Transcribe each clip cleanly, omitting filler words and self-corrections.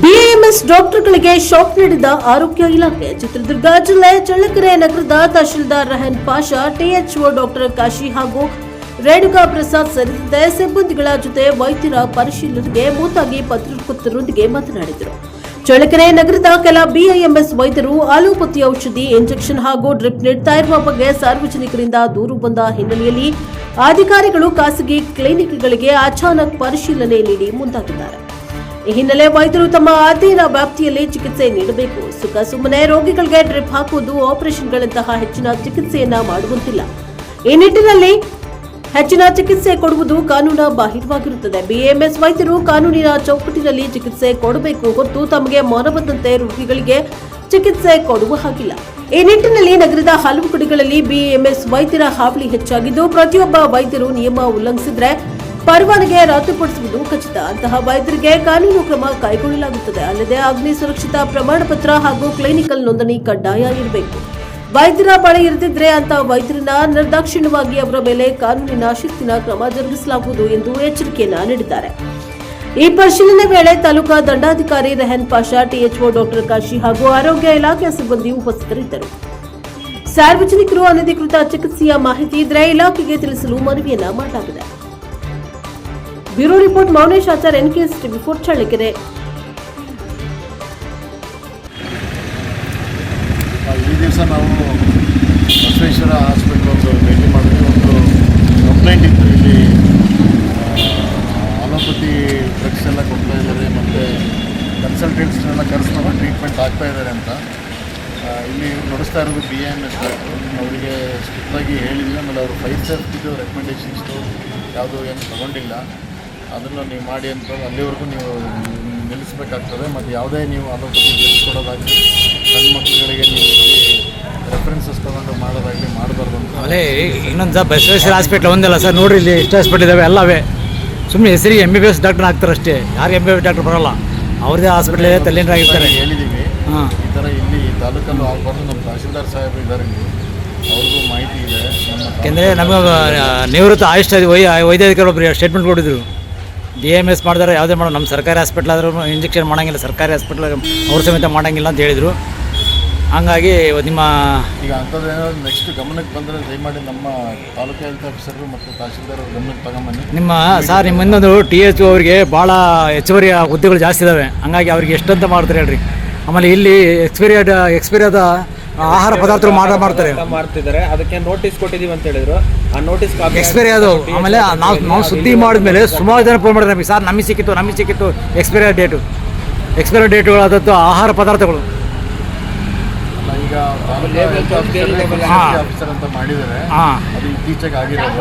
BAMS ಡಾಕ್ಟರ್ಗಳಿಗೆ shock ನೀಡಿದ ಆರೋಗ್ಯ ಇಲಾಖೆ. ಚಿತ್ರದುರ್ಗ ಜಿಲ್ಲೆ ಚಳ್ಳಕೆರೆ ನಗರದ ತಹಶೀಲ್ದಾರ್ ರೆಹನ್ ಪಾಷಾ, ಟಿಎಚ್ಒ ಡಾಕ್ಟರ್ ಕಾಶಿ ಹಾಗೂ ರೇಣುಕಾ ಪ್ರಸಾದ್ ಸೇರಿದಂತೆ ಸಿಬ್ಬಂದಿಗಳ ಜೊತೆ ವೈದ್ಯರ ಪರಿಶೀಲನೆಗೆ ಮುಂದಾಗಿ ಪತ್ರಕರ್ತರೊಂದಿಗೆ ಮಾತನಾಡಿದರು. ಚಳ್ಳಕೆರೆ ನಗರದ ಕೆಲ ಬಿಎಎಂಎಸ್ ವೈದ್ಯರು ಅಲೋಪತಿ ಔಷಧಿ, ಇಂಜೆಕ್ಷನ್ ಹಾಗೂ ಡ್ರಿಪ್ ನೀಡ್ತಾ ಇರುವ ಬಗ್ಗೆ ಸಾರ್ವಜನಿಕರಿಂದ ದೂರು ಬಂದ ಹಿನ್ನೆಲೆಯಲ್ಲಿ ಅಧಿಕಾರಿಗಳು ಖಾಸಗಿ ಕ್ಲಿನಿಕ್ಗಳಿಗೆ ಅಚಾನಕ್ ಪರಿಶೀಲನೆ ನೀಡಿ ಮುಂದಾಗಿದ್ದಾರೆ. ಈ ಹಿನ್ನೆಲೆ ವೈದ್ಯರು ತಮ್ಮ ಅಧ್ಯಯನ ವ್ಯಾಪ್ತಿಯಲ್ಲಿ ಚಿಕಿತ್ಸೆ ನೀಡಬೇಕು. ಸುಮ್ಮನೆ ರೋಗಿಗಳಿಗೆ ಡ್ರಿಪ್ ಹಾಕುವುದು, ಆಪರೇಷನ್ಗಳಂತಹ ಹೆಚ್ಚಿನ ಚಿಕಿತ್ಸೆಯನ್ನ ಮಾಡುವಂತಿಲ್ಲ. ಈ ನಿಟ್ಟಿನಲ್ಲಿ ಹೆಚ್ಚಿನ ಚಿಕಿತ್ಸೆ ಕೊಡುವುದು ಕಾನೂನು ಬಾಹಿರವಾಗಿರುತ್ತದೆ. ಬಿಎಎಂಎಸ್ ವೈದ್ಯರು ಕಾನೂನಿನ ಚೌಕಟ್ಟಿನಲ್ಲಿ ಚಿಕಿತ್ಸೆ ಕೊಡಬೇಕು ಹೊರತು ತಮಗೆ ಮನಬಂದಂತೆ ರೋಗಿಗಳಿಗೆ ಚಿಕಿತ್ಸೆ ಕೊಡುವ ಹಾಗಿಲ್ಲ. ಈ ನಿಟ್ಟಿನಲ್ಲಿ ನಗರದ ಹಲವು ಕಡೆಗಳಲ್ಲಿ ಬಿಎಎಂಎಸ್ ವೈದ್ಯರ ಹಾವಳಿ ಹೆಚ್ಚಾಗಿದ್ದು, ಪ್ರತಿಯೊಬ್ಬ ವೈದ್ಯರು ನಿಯಮ ಉಲ್ಲಂಘಿಸಿದರೆ ಪರವಾನಗಿ ರದ್ದುಪಡಿಸುವುದು ಖಚಿತ. ಅಂತಹ ವೈದ್ಯರಿಗೆ ಕಾನೂನು ಕ್ರಮ ಕೈಗೊಳ್ಳಲಾಗುತ್ತದೆ. ಅಲ್ಲದೆ ಅಗ್ನಿ ಸುರಕ್ಷಿತ ಪ್ರಮಾಣ ಪತ್ರ ಹಾಗೂ ಕ್ಲಿನಿಕಲ್ ನೋಂದಣಿ ಕಡ್ಡಾಯ ಇರಬೇಕು. ವೈದ್ಯರ ಬಳಿ ಇರದಿದ್ರೆ ಅಂತಹ ವೈದ್ಯರನ್ನ ನಿರ್ದಾಕ್ಷಿಣ್ಯವಾಗಿ ಅವರ ಮೇಲೆ ಕಾನೂನಿನ ಶಿಸ್ತಿನ ಕ್ರಮ ಜರುಗಿಸಲಾಗುವುದು ಎಂದು ಎಚ್ಚರಿಕೆಯನ್ನ ನೀಡಿದ್ದಾರೆ. ಈ ಪರಿಶೀಲನೆ ವೇಳೆ ತಾಲೂಕಾ ದಂಡಾಧಿಕಾರಿ ರೆಹನ್ ಪಾಷಾ, ಟಿಎಚ್ಒ ಡಾಕ್ಟರ್ ಕಾಶಿ ಹಾಗೂ ಆರೋಗ್ಯ ಇಲಾಖೆಯ ಸಿಬ್ಬಂದಿ ಉಪಸ್ಥಿತರಿದ್ದರು. ಸಾರ್ವಜನಿಕರು ಅನಧಿಕೃತ ಚಿಕಿತ್ಸೆಯ ಮಾಹಿತಿ ಇದ್ದರೆ ಇಲಾಖೆಗೆ ತಿಳಿಸಲು ಮನವಿಯನ್ನ ಮಾಡಲಾಗಿದೆ. Bureau report Mounesh Achar, NKS TV4 Challakere. ಈ ದಿವಸ ನಾವು ಬಸವೇಶ್ವರ ಹಾಸ್ಪಿಟಲ್ ಒಂದು ಭೇಟಿ ಮಾಡಿದ್ವಿ. ಒಂದು ಕಂಪ್ಲೇಂಟ್ ಇತ್ತು, ಇಲ್ಲಿ ಅಲೋಪತಿ ಡ್ರಗ್ಸ್ ಎಲ್ಲ ಕೊಡ್ತಾ ಇದ್ದಾರೆ ಮತ್ತು ಕನ್ಸಲ್ಟೆಂಟ್ಸ್ನೆಲ್ಲ ಕರೆಸ್ತಾರೆ, ಟ್ರೀಟ್ಮೆಂಟ್ ಆಗ್ತಾ ಇದ್ದಾರೆ ಅಂತ. ಇಲ್ಲಿ ನಡೆಸ್ತಾ ಇರೋದು ಬಿಎಎಂಎಸ್ ಡಾಕ್ಟ್ರು. ಅವರಿಗೆ ಸ್ಟ್ರಿಕ್ಟಾಗಿ ಹೇಳಿದ್ವಿ. ಆಮೇಲೆ ಅವರು 5 ಸ್ಟೆಪ್ಸ್ ರೆಕಮೆಂಡೇಷನ್ಸ್ದು ಯಾವುದೂ ಏನು ತಗೊಂಡಿಲ್ಲ. ಅದನ್ನು ನೀವು ಮಾಡಿ ಅಂತ ಅಲ್ಲಿವರೆಗೂ ನೀವು ನಿಲ್ಲಿಸಬೇಕಾಗ್ತದೆ. ಮತ್ತು ಯಾವುದೇ ನೀವು ಅಲೋಪತಿ ಡ್ರಗ್ಸ್ ಕೊಡೋದಾಗಲಿ, ಸಣ್ಣ ಮಕ್ಕಳುಗಳಿಗೆ ನೀವು ರೆಫರೆನ್ಸಸ್ ತೊಗೊಂಡು ಮಾಡೋದಾಗಲಿ ಮಾಡಬಾರ್ದು ಅಂತ. ಅದೇ ಇನ್ನೊಂದು ಬಸವೇಶ್ವರ ಹಾಸ್ಪಿಟ್ಲ್ ಒಂದಲ್ಲ ಸರ್, ನೋಡಿರಿ ಇಲ್ಲಿ ಎಷ್ಟು ಹಾಸ್ಪಿಟ್ಲ್ ಇದ್ದಾವೆ, ಎಲ್ಲವೇ ಸುಮ್ಮನೆ ಹೆಸರಿಗೆ MBBS ಡಾಕ್ಟರ್ ಆಗ್ತಾರೆ ಅಷ್ಟೇ. ಯಾರು MBBS ಡಾಕ್ಟರ್ ಬರೋಲ್ಲ, ಅವ್ರದ್ದೇ ಹಾಸ್ಪಿಟ್ಲ್ ತಲೆಂಡ್ರಾಗಿರ್ತಾರೆ. ಹೇಳಿದ್ದೀವಿ ಈ ಥರ ಇಲ್ಲಿ ಈ ತಾಲೂಕಲ್ಲೂ ಆಗಬಾರ್ದು. ನಮ್ಮ ತಹಶೀಲ್ದಾರ್ ಸಾಹೇಬರು ಇದ್ದಾರೆ, ಇಲ್ಲಿ ಅವ್ರಿಗೂ ಮಾಹಿತಿ ಇದೆ. ಯಾಕೆಂದರೆ ನಮಗೆ ನಿವೃತ್ತ ಆಯುಷ್ ವೈದ್ಯಾಧಿಕಾರಿ ಒಬ್ಬರು ಸ್ಟೇಟ್ಮೆಂಟ್ ಕೊಟ್ಟಿದ್ರು, BAMS ಮಾಡಿದ್ರೆ ಯಾವುದೇ ಮಾಡೋ, ನಮ್ಮ ಸರ್ಕಾರಿ ಹಾಸ್ಪಿಟ್ಲ್ ಆದ್ರೂ ಇಂಜೆಕ್ಷನ್ ಮಾಡೋಂಗಿಲ್ಲ, ಸರ್ಕಾರಿ ಹಾಸ್ಪಿಟ್ಲ್ ಅವ್ರ ಸಮೇತ ಮಾಡೋಂಗಿಲ್ಲ ಅಂತ ಹೇಳಿದರು. ಹಂಗಾಗಿ ನಿಮ್ಮ ಈಗ ಅಂಥದ್ದೇನಾದ್ರು ನೆಕ್ಸ್ಟ್ ಗಮನಕ್ಕೆ ಬಂದರೆ ದಯಮಾಡಿ ನಮ್ಮ ತಾಲೂಕು ಹೆಲ್ತ್ ಆಫೀಸರು ಮತ್ತು ತಹಶೀಲ್ದಾರ್ ಅವ್ರ ಗಮನಕ್ಕೆ ತಗೊಂಬನ್ನಿ. ನಿಮ್ಮ ಇನ್ನೊಂದು THO ಅವರಿಗೆ ಭಾಳ ಹೆಚ್ಚುವರಿ ಹುದ್ದೆಗಳು ಜಾಸ್ತಿ ಇದ್ದಾವೆ. ಹಂಗಾಗಿ ಅವ್ರಿಗೆ ಎಷ್ಟಂತ ಮಾಡ್ತಾರೆ ಹೇಳ್ರಿ. ಆಮೇಲೆ ಇಲ್ಲಿ ಎಕ್ಸ್ಪೈರಿ ಆದ ಆಹಾರ ಪದಾರ್ಥಗಳು ಮಾಡ್ತಿದ್ದಾರೆ. ಅದಕ್ಕೆ ನೋಟಿಸ್ ಕೊಟ್ಟಿದ್ದೀವಿ ಅಂತ ಹೇಳಿದ್ರು. ಆ ನೋಟಿಸ್ ಎಕ್ಸ್ಪೈರಿ ಅದು. ಆಮೇಲೆ ನಾವು ಸುದ್ದಿ ಮಾಡಿದ್ಮೇಲೆ ಸುಮಾರು ಜನ ಫೋನ್ ಮಾಡಿದ್ರೆ, ಸರ್ ನಮಗೆ ಸಿಕ್ಕಿತ್ತು ಎಕ್ಸ್ಪೈರಿ ಡೇಟುಗಳು ಆದದ್ದು ಆಹಾರ ಪದಾರ್ಥಗಳು. ಈಗ ಆಫೀಸರ್ ಅಂತ ಮಾಡಿದ್ದಾರೆ, ಅದು ಇತ್ತೀಚೆಗೆ ಆಗಿರೋದು.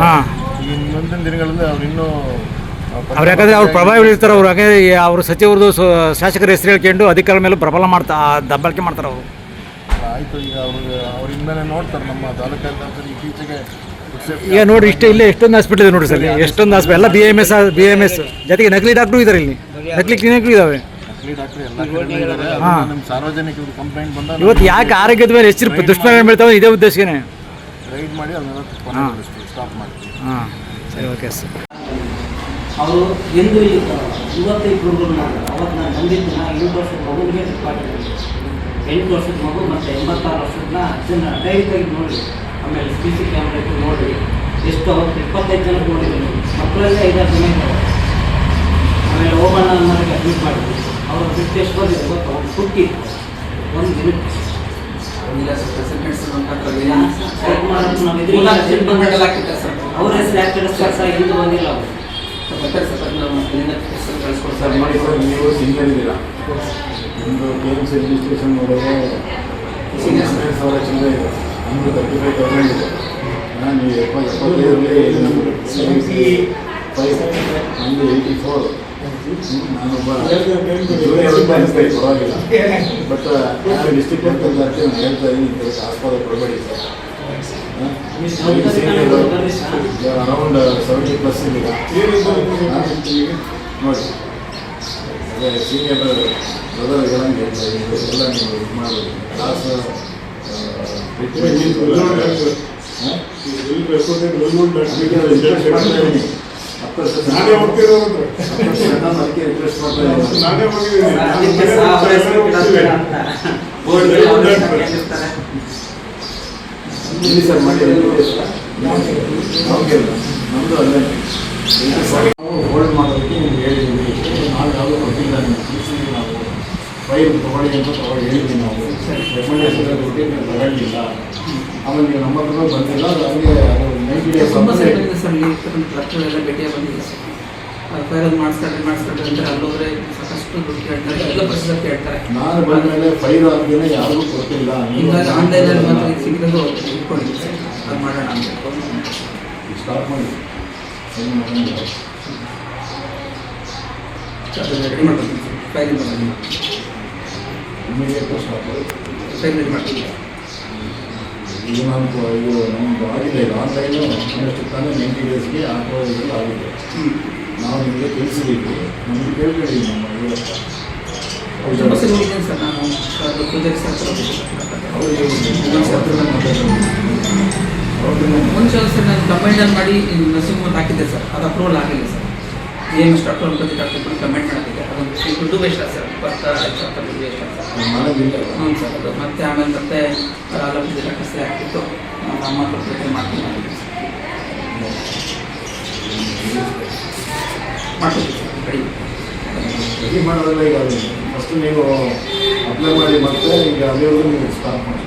ಈ ಮುಂದಿನ ದಿನಗಳಲ್ಲಿ ಅವ್ರು ಇನ್ನೂ ಅವ್ರು ಯಾಕಂದರೆ ಅವ್ರು ಪ್ರಭಾವಿ ಇರ್ತಾರೆ. ಅವ್ರು ಯಾಕಂದರೆ ಅವರು ಸಚಿವರದು ಶಾಸಕರ ಹೆಸರು ಹೇಳ್ಕೊಂಡು ಅಧಿಕಾರ ಮೇಲೆ ದಬ್ಬಾಳಿಕೆ ಮಾಡ್ತಾರೆ ಅವರು. ಆಯಿತು, ಈಗ ಅವರಿಂದಲೇ ನೋಡ್ತಾರೆ ನಮ್ಮ ತಾಲೂಕು ಇತ್ತೀಚೆಗೆ. ಈಗ ನೋಡಿರಿ, ಇಲ್ಲೇ ಎಷ್ಟೊಂದು ಹಾಸ್ಪಿಟಲ್ ಇದೆ ನೋಡಿರಿ ಸರ್, ಎಷ್ಟೊಂದು ಹಾಸ್ಪಿಟಲ್ ಎಲ್ಲ BAMS ಜೊತೆಗೆ ನಕಲಿ ಡಾಕ್ಟ್ರು ಇದ್ದಾರೆ, ಇಲ್ಲಿ ನಕಲಿ ಕ್ಲಿನಿಕ್ಗಳು ಇದ್ದಾವೆ. ಸಾರ್ವಜನಿಕರು ಕಂಪ್ಲೇಂಟ್ ಬಂದಾಗ ಇವತ್ತು ಯಾಕೆ ಆರೋಗ್ಯದ ಮೇಲೆ ಹೆಚ್ಚು ದುಷ್ಪರಿಣಾಮ ಬೀಳ್ತಾವೆ, ಇದೇ ಉದ್ದೇಶನೇ ರೈಡ್ ಮಾಡಿ ಅದನ್ನೆಲ್ಲ ಸ್ಟಾಪ್ ಮಾಡ್ತೀವಿ. ಸರಿ, ಓಕೆ ಸರ್. ಅವರು ಎಂದು ಇವತ್ತೇ ಪ್ರೋಗ್ರಾಮ್ ಮಾಡಿದ್ರು. ಅವತ್ತು ನಾನು ಬಂದಿದ್ದು 8 ವರ್ಷದ ಮಗುವಿಗೆ 8 ವರ್ಷದ ಮಗು ಮತ್ತು 86 ವರ್ಷದ ಅಜ್ಜನ ಡೈರೆಕ್ಟಾಗಿ ನೋಡಿ, ಆಮೇಲೆ CC ಕ್ಯಾಮ್ರಾ ಇಟ್ಟು ನೋಡಿ, ಎಷ್ಟು ಅವತ್ತು 25 ಜನ ನೋಡಿದ್ರು. ಮಕ್ಕಳಲ್ಲೇ 5-6 ಜನ ಇದ್ದಾರೆ. ಆಮೇಲೆ ಓಬಣ್ಣ ಅನ್ನೋರಿಗೆ ಅಡ್ಮಿಟ್ ಮಾಡಿದ್ವಿ. ಅವರು ಬಿಟ್ಟು ಎಷ್ಟು ಬಂದಿದೆ ಗೊತ್ತು, ಅವ್ರು ಹುಟ್ಟಿ 1 ದಿನಕ್ಕೆ ಅವ್ರ ಹೆಸರು ಯಾಕೆ ಸರ್ ಹಿಂದೆ ಬಂದಿಲ್ಲ. ಅವರು ನೀವು ಸಿಂಗಲ್ಲಿದ್ದೀರಾ, ನಿಮ್ಮದು KMC ರಿಜಿಸ್ಟ್ರೇಷನ್ ನೋಡಿದ್ರೆ 15,000 ಚಿಲ್ಲರೆ ಇದೆ, ನಿಮ್ಮದು 35,000 ಇದೆ. ನೀವು 75 ನಮ್ಮದು 84. ನಾನೊಬ್ಬ ಪರವಾಗಿಲ್ಲ. ಬಟ್ ನಾನು ಡಿಸ್ಟ್ರಿಕ್ಟ್ ಅಂತ ನಾನು ಹೇಳ್ತಾ ಇದ್ದೀನಿ, ಆಸ್ಪತ್ರೆ ಕೊಡಬೇಡಿ ಸರ್. ಅರೌಂಡ್ 70+ ಇದೀಗ ನೋಡಿ. ಅದೇ ಸೀನಿಯರ್ ಬ್ರದರ್ ಹೇಳಂಗೆ ಹೇಳ್ತಾ ಇದ್ದೀನಿ, ಎಲ್ಲ ನೀವು ಇದು ಮಾಡಬೇಕು. ಕ್ಲಾಸ್ ನಾನೇ ಹೋಗ್ತಿರೋದು ಅದಕ್ಕೆ ರಿಕ್ವೆಸ್ಟ್ ಮಾಡ್ತಾ ಇದ್ದೀನಿ. ನಾನೇ ಹೋಗಿದ್ದೀನಿ. ಅದಕ್ಕೆ ಸಹ ಅವ್ರ ಹೆಸರು ಬಿಡೋದಿಲ್ಲ ಅಂತ ಬೋರ್ಡ್ ಹೇಳಿರ್ತಾರೆ. ಇಲ್ಲಿ ಸರ್ ಮಾಡಿ ನಮ್ಮದು ಅಲ್ಲೇ ನಾವು ಹೋಲ್ಡ್ ಮಾಡೋದಕ್ಕೆ ನಿಮ್ಗೆ ಹೇಳಿದ್ದೀವಿ. ನಾವು ಯಾವುದೂ ಕೊಟ್ಟಿಲ್ಲ, ತಿಳಿಸಿದ್ದೀವಿ. ನಾವು ಫೈಲ್ ತೊಗೊಳ್ಳಿ ಅಂತ ಹೇಳಿದ್ದೀವಿ. ನಾವು ರೆಕಮೆಂಡೇಶನ್ ಕೊಟ್ಟು ನೀವು ತಗೊಳ್ಳಿಲ್ಲ. ಆಮೇಲೆ ನೀವು ನಮ್ಮ ಹತ್ರ ಬಂದಿಲ್ಲ. ಅದು ಹಂಗೆ ಅದು 90 days ತುಂಬ ಸೈಡ್ ಬಂದಿದೆ ಸರ್. ಇಲ್ಲಿ ಡಾಕ್ಟರ್ಗಳೆಲ್ಲ ಭೇಟಿಯಾಗಿ ಬಂದಿದೆ ಸರ್. ಫೈಲ್ ಮಾಡಿಸ್ಕೊಂಡ್ರೆ ಅಂತ ಅಲ್ಲೋದ್ರೆ ಸಾಕಷ್ಟು ದುಡ್ಡು ಕೇಳ್ತಾರೆ, ಎಲ್ಲ ಪ್ರೊಸೀಜರ್ ಕೇಳ್ತಾರೆ. ನಾನು ಬಂದ ಮೇಲೆ ಫೈಲ್ ಆದ್ಮೇಲೆ ಯಾರಿಗೂ ಕೊಟ್ಟಿಲ್ಲ. ಹೀಗಾಗಿ ಆನ್ಲೈನಲ್ಲಿ ಮಾತ್ರ ಇದು ಸಿಕ್ಕಿದ್ದು ಇಟ್ಕೊಂಡಿದ್ದೆ ಸರ್. ಅದು ಮಾಡೋಣ ಅಂತ ಸ್ಟಾರ್ಟ್ ಮಾಡಿ ರೆಡಿ ಮಾಡ್ಕೊತೀನಿ ಸರ್. ಫೈಲ್ ಮಾಡ್ತೀನಿ, ಇಮಿಡಿಯೇಟ್ ಸ್ಟಾರ್ಟ್ ಮಾಡಿ. ಫೈಲ್ ರೆಡಿ ಮಾಡ್ತೀನಿ. ಇದು ನಮ್ದು ಆಗಿದೆ. ಇದು ಆನ್ಲೈನು ಇನ್ನಷ್ಟು ತಾನೇ 90 daysಗೆ ಹಾಕೋದ್ರಲ್ಲಿ ಆಗಿದೆ. ನಾವು ನಿಮಗೆ ತಿಳಿಸಿದ್ದೀವಿ. ನಮಗೆ ಕೇಳ್ಬೇಡಿ. ನಮ್ಮ ತುಂಬ ಸರಿ ಹೋಗಿದ್ದೇನೆ ಸರ್. ನಾನು ಸರ್ ಪೂಜಾರಿ ಸರ್ ಅವರಿಗೆ ಮುಂಚೆ ಸರ್ ನಾನು ಕಂಬೈಂಡಲ್ಲಿ ಮಾಡಿ ನರ್ಸಿಂಗ್ ಹೋಮ್ ಹಾಕಿದ್ದೆ ಸರ್. ಅದು ಅಪ್ರೂವಲ್ ಆಗಿಲ್ಲ ಸರ್. DMS ಡಾಕ್ಟರ್ ಅನ್ಕೋತಿ ಡಾಕ್ಟರ್ ಕೂಡ ಕಮೆಂಟ್ ಮಾಡಿದ್ದೆ. ಅದೊಂದು ದುಡ್ಡು ವೇಸ್ಟ್ ಸರ್. 25,000 ದುಡ್ಡು ವೇಸ್ಟ್ ಸರ್. ಮಾಡೋದಿಲ್ಲ. ಹ್ಞೂ ಸರ್. ಅದು ಮತ್ತೆ ಆಮೇಲೆ ಮತ್ತೆ ಅಲೋಪತಿ ಡಾಕ್ಟರ್ಸೇ ಆಗ್ತಿತ್ತು. ನಮ್ಮ ಕೊಟ್ಟು ಮಾಡ್ತೀನಿ ಮಾಡ್ಕೊಡ್ತೀವಿ ಸರ್. ರೆಡಿ ಮಾಡೋದಲ್ಲ. ಈಗ ಅದು ಫಸ್ಟ್ ನೀವು ಅಪ್ಲೈ ಮಾಡಿ ಮತ್ತೆ ಈಗ ಅಲ್ಲಿವರೆಗೂ ನೀವು ಸ್ಟಾರ್ಟ್ ಮಾಡಿ.